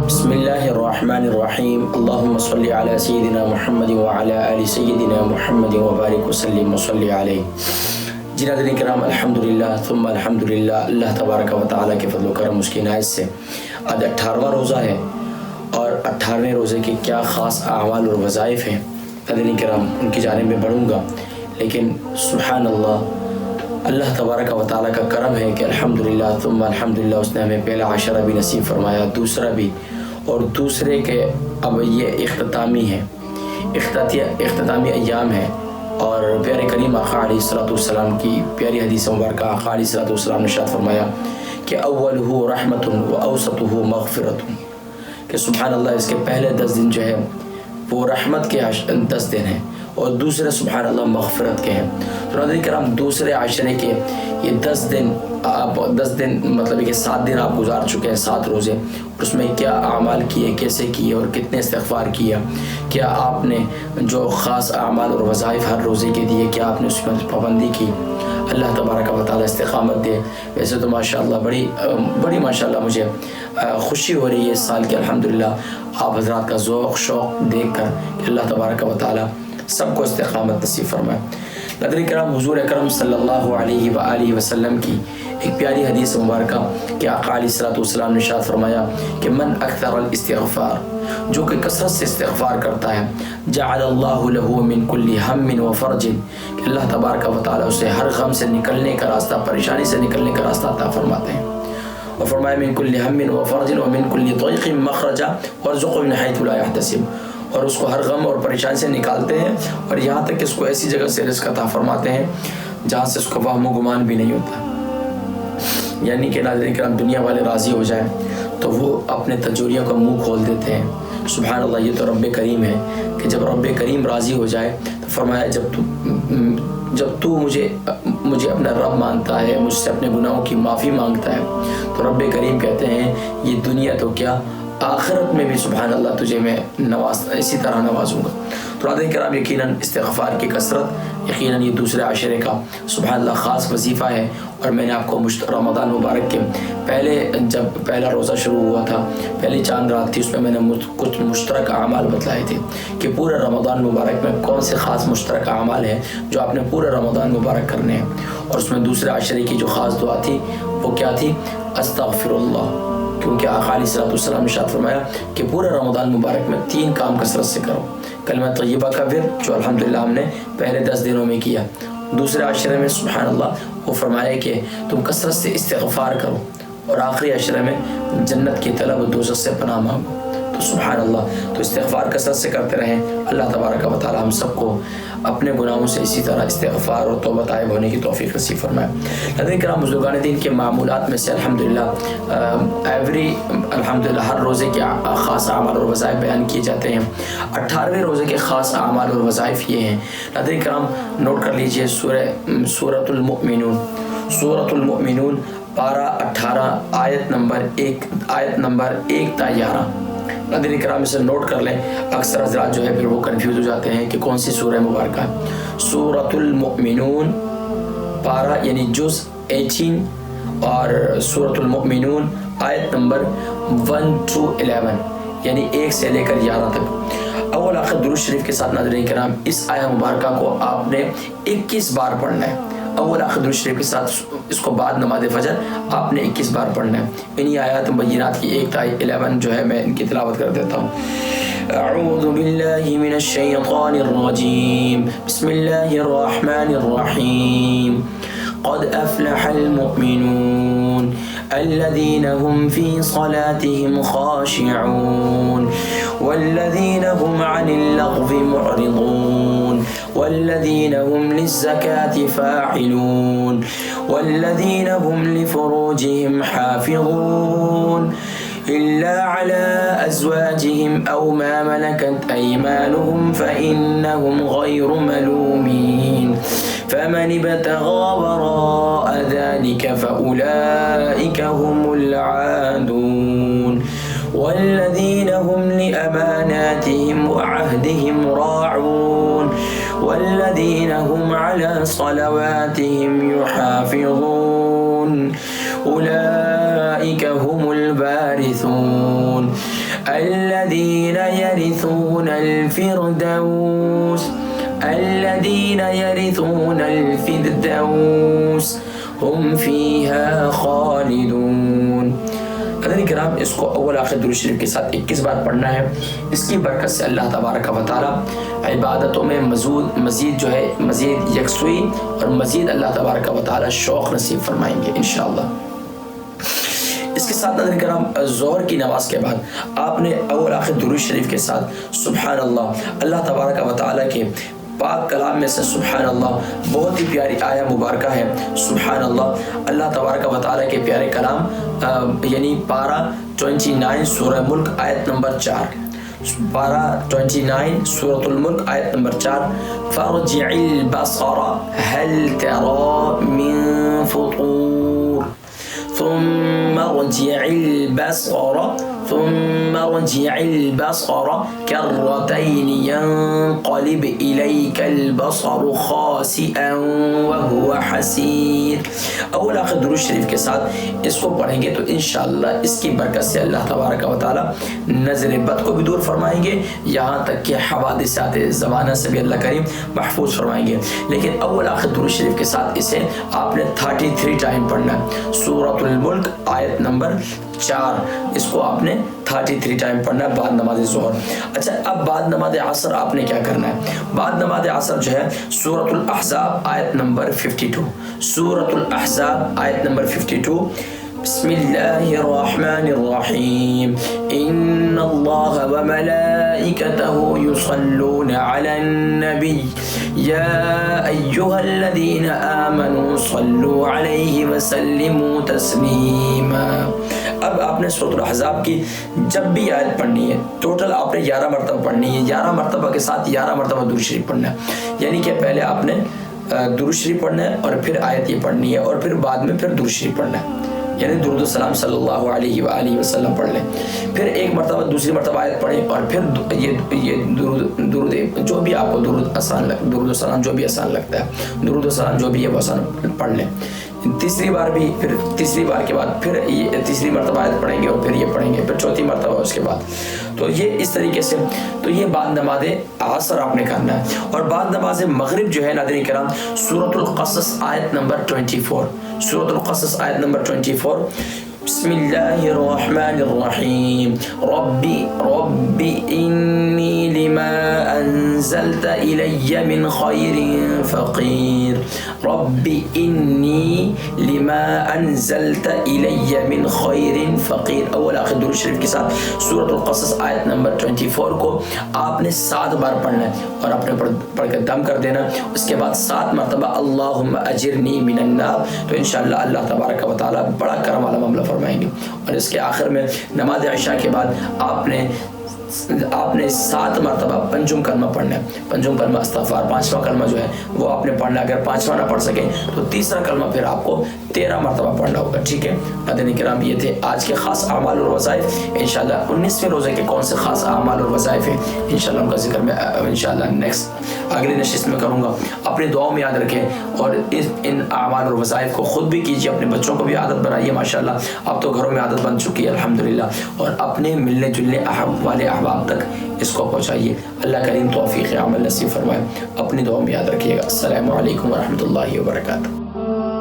بسم اللہ الرحمن الرحیم اللہم صلی علی سیدنا محمد وعلی آل سیدنا محمد وبارک وسلم وصلی علیہ۔ جی ناظرین کرام، الحمدللہ ثم الحمدللہ، اللہ تبارک و تعالیٰ کے فضل و کرم اس کی عنایت سے آج 18واں روزہ ہے، اور 18ویں روزے کے کیا خاص اعمال اور وظائف ہیں ناظرین کرام ان کی جانب میں بڑھوں گا، لیکن سبحان اللہ تبارک و تعالیٰ کا کرم ہے کہ الحمدللہ ثم الحمدللہ اس نے ہمیں پہلا عشرہ بھی نصیب فرمایا، دوسرا بھی، اور دوسرے کے اب یہ اختتامی ہے، اختتامی ایام ہے، اور پیارے کریم آقا علیہ السلام کی پیاری حدیث مبارکہ آقا علیہ السلام نے ارشاد فرمایا کہ اولہ رحمت و اوسطہ مغفرت، کہ سبحان اللہ اس کے پہلے 10 دن جو ہے وہ رحمت کے 10 دن ہیں، اور دوسرے سبحان اللہ مغفرت کے ہیں۔ تو ناظرین کرام، دوسرے عشرے کے یہ 10 دن مطلب کہ 7 دن آپ گزار چکے ہیں، 7 روزے، اور اس میں کیا اعمال کیے، کیسے کیے، اور کتنے استغفار کیا، کیا آپ نے جو خاص اعمال اور وظائف ہر روزے کے دیے، کیا آپ نے اس میں پابندی کی۔ اللہ تبارک و تعالیٰ استقامت دے۔ ویسے تو ماشاءاللہ بڑی ماشاءاللہ مجھے خوشی ہو رہی ہے اس سال کے، الحمدللہ آپ حضرات کا ذوق شوق دیکھ کر کہ اللہ تبارک و تعالیٰ سب کو استقامت نصیب فرمائے۔ ناظرین کرام، حضور اکرم صلی اللہ علیہ وآلہ وسلم کی ایک پیاری حدیث مبارکہ کہ آقا علیہ السلام نے ارشاد فرمایا کہ من اکثر الاستغفار، جو کہ کثرت سے استغفار کرتا ہے، جعل اللہ له من کل ہم و فرج، کہ اللہ تبارک و تعالیٰ اسے ہر غم سے نکلنے کا راستہ، پریشانی سے نکلنے کا راستہ عطا فرماتے ہیں، اور فرمایا من کل ہم و فرج ومن کل ضیق مخرجا وارزقه من حیث لا یحتسب، اور اس کو ہر غم اور پریشانی سے نکالتے ہیں، اور یہاں تک کہ اس کو ایسی جگہ سے رزق عطا فرماتے ہیں جہاں سے اس کو وہم و گمان بھی نہیں ہوتا۔ یعنی کہ ناظرین کرام، دنیا والے راضی ہو جائیں تو وہ اپنے تجوریوں کا منہ کھول دیتے ہیں۔ سبحان اللہ، یہ تو رب کریم ہے کہ جب رب کریم راضی ہو جائے تو فرمایا جب تو مجھے اپنا رب مانتا ہے، مجھ سے اپنے گناہوں کی معافی مانگتا ہے، تو رب کریم کہتے ہیں یہ دنیا تو کیا، آخرت میں بھی سبحان اللہ تجھے میں اسی طرح نوازوں گا۔ تو ناظرین کرام، یقیناً استغفار کی کثرت یقیناً یہ دوسرے عشرے کا سبحان اللہ خاص وظیفہ ہے، اور میں نے آپ کو رمضان مبارک کے جب پہلا روزہ شروع ہوا تھا، پہلی چاند رات تھی، اس میں نے کچھ مشترک اعمال بتلائے تھے کہ پورے رمضان مبارک میں کون سے خاص مشترک اعمال ہیں جو آپ نے پورے رمضان مبارک کرنے ہیں، اور اس میں دوسرے عشرے کی جو خاص دعا تھی وہ کیا تھی؟ استغفر اللہ، کیونکہ آقا علیہ السلام نے ارشاد فرمایا کہ پورے رمضان مبارک میں 3 کام کثرت سے کرو۔ کلمہ طیبہ کا ورد جو الحمدللہ ہم نے پہلے 10 دنوں میں کیا، دوسرے عشرے میں سبحان اللہ وہ فرمایا کہ تم کثرت سے استغفار کرو، اور آخری عشرے میں جنت کی طلب و دوزخ سے پناہ مانگو۔ تو سبحان اللہ، تو استغفار کثرت سے کرتے رہیں۔ اللہ تبارک و تعالی ہم سب کو اپنے گناہوں سے اسی طرح استغفار اور توبہ طائب ہونے کی توفیق نصیب فرمائے۔ ناظرین کرام، بزرگان دین کے معمولات میں سے الحمدللہ ہر روزے کے خاص اعمال اور وظائف بیان کیے جاتے ہیں۔ 18ویں روزے کے خاص اعمال اور وظائف یہ ہیں، ناظرین کرام نوٹ کر لیجئے، سورۃ المؤمنون پارہ 18 آیت نمبر 1 تا 11۔ ناظرین کرام اسے نوٹ کر لیں، اکثر حضرات جو ہے پھر وہ کنفیوز ہو جاتے ہیں کہ کون سی سورہ مبارکہ ہے۔ سورۃ المؤمنون پارہ یعنی جز 18، اور سورۃ المؤمنون آیت نمبر 1 to 11، یعنی 1 سے لے کر 11 تک۔ اول آخر درود شریف کے ساتھ ناظرین کرام اس آیہ مبارکہ کو آپ نے 21 بار پڑھنا ہے۔ اول آخر درود شریف کے ساتھ اس کو بعد نماز فجر آپ نے 21 بار پڑھنا ہے۔ انہی آیات مبینات کی 1 تا 11 جو ہے میں ان کی تلاوت کر دیتا ہوں۔ اعوذ باللہ من الشیطان الرجیم، بسم اللہ الرحمن الرحیم، قد افلح المؤمنون الذين هم في صلاتهم خاشعون والذين هم عن اللغو معرضون والذين هم للزكاة فاعلون والذين هم لفروجهم حافظون إلا على أزواجهم أو ما ملكت أيمانهم فإنهم غير ملومين فمن ابتغى وراء ذلك فأولئك هم العادون والذين هم لأماناتهم وعهدهم راعون والذين هم على صلواتهم يحافظون أولئك هم البارون الوارثون الذين يرثون الفردوس الذين يرثون الفردوس هم فيها خالدون. حضرات کرام اس کو اول آخر درود شریف کے ساتھ 21 بار پڑھنا ہے. اس کی برکت سے اللہ تبارک و تعالی عبادتوں میں مزید جو ہے مزید یکسوئی اور مزید اللہ تبارک و تعالی شوق نصیب فرمائیں گے انشاءاللہ. اس کے ساتھ حضرات کرام ظہر کی نماز کے بعد آپ نے اول آخر درود شریف کے ساتھ سبحان اللہ اللہ تبارک و تعالی کے پاک کلام میں سے سبحان اللہ بہت ہی پیاری آیہ مبارکہ ہے. سبحان اللہ اللہ تبارک و تعالی کے پیارے کلام یعنی پارہ 29 سورہ ملک آیت نمبر 4. پارہ 29 سورۃ الملک آیت نمبر 4. فارجع البصر هل ترى من فطور ثم ارجع البصر كرتين ينقلب إليك البصر خاسئا وهو حسير. اول آخر درود شریف کے ساتھ اس کو پڑھیں گے تو انشاءاللہ اس کی برکت سے اللہ تبارک و تعالی نظر بد کو بھی دور فرمائیں گے, یہاں تک کہ حوادثات زمانہ سے بھی اللہ کریم محفوظ فرمائیں گے. لیکن اول آخر درود شریف کے ساتھ اسے آپ نے 33 ٹائم پڑھنا ہے. سورۃ الملک آیت نمبر 4 اس کو آپ نے 33 ٹائم پڑھنا ہے بعد نماز ظہر. اچھا اب بعد نماز عصر آپ نے کیا کرنا ہے؟ بعد نماز عصر جو ہے سورۃ الاحزاب آیت نمبر 52. سورۃ الاحزاب آیت نمبر 52. بسم اللہ الرحمن الرحیم ان اللہ وملائکتہ یصلون علی النبی یا ایہا الذین آمنوا صلوا علیہ وسلموا تسلیما. اب آپ نے سورۃ الاحزاب کی جب بھی آیت پڑھنی ہے ٹوٹل آپ نے 11 مرتبہ پڑھنی ہے. 11 مرتبہ کے ساتھ 11 مرتبہ درود شریف پڑھنا ہے. یعنی کہ پہلے آپ نے درود شریف پڑھنا ہے اور پھر آیت یہ پڑھنی ہے اور پھر بعد میں پھر درود شریف پڑھنا ہے. یعنی درود السلام صلی اللہ علیہ وآلہ وسلم پڑھ لیں, پھر ایک مرتبہ دوسری مرتبہ آیت پڑھیں اور پھر یہ درود جو بھی آپ کو درود السلام جو بھی آسان لگتا ہے درود السلام جو بھی ہے وہ آسان پڑھ لیں. تیسری بار بھی پھر تیسری بار کے بعد پھر یہ تیسری مرتبہ آیت پڑھیں گے اور پھر یہ پڑھیں گے پھر چوتھی مرتبہ اس کے بعد. تو یہ اس طریقے سے تو یہ بعد نماز عصر آپ نے کرنا ہے. اور بعد نماز مغرب جو ہے ناظرین کرام سورۃ القصص آیت نمبر 24. سورۃ القصص آیت نمبر 24. بسم اللہ الرحمن الرحیم رب انی لما انزلت الی من خیر فقیر. رب انی لما انزلت الی من خیر فقیر. اول آخر درود شریف کے ساتھ سورۃ القصص آیت نمبر 24 کو آپ نے 7 بار پڑھنا ہے اور آپ نے پڑھ کے دم کر دینا. اس کے بعد 7 مرتبہ اللہم اجرنی من النار. تو انشاءاللہ اللہ تبارک و تعالی بڑا کرم والا معاملہ فرمائیں گے. اور اس کے آخر میں نماز عشاء کے بعد آپ نے 7 مرتبہ پنجم کلمہ پڑھنا ہے. پنجم کلمہ استغفار 5واں کلمہ جو ہے وہ آپ نے پڑھنا ہے. اگر 5واں نہ پڑھ سکیں تو تیسرا کلمہ پھر آپ کو 13 مرتبہ پڑھنا ہوگا. ٹھیک ہے ناظرین کرام, یہ تھے آج کے خاص اعمال اور وظائف. انشاءاللہ 19ویں روزے کے کون سے خاص اعمال اور وظائف ہیں انشاءاللہ ان کا ذکر میں انشاءاللہ نیکسٹ اگلی نشست میں کروں گا. اپنے دعاؤں میں یاد رکھیں اور ان اعمال اور وظائف کو خود بھی کیجیے, اپنے بچوں کو بھی عادت بنائیے. ماشاءاللہ اب تو گھروں میں عادت بن چکی ہے الحمدللہ, اور اپنے ملنے جلنے والے احباب تک اس کو پہنچائیے. اللہ کریم توفیق عمل نصیب فرمائے. اپنی دعاؤں میں یاد رکھیے گا. السلام علیکم ورحمۃ اللہ وبرکاتہ.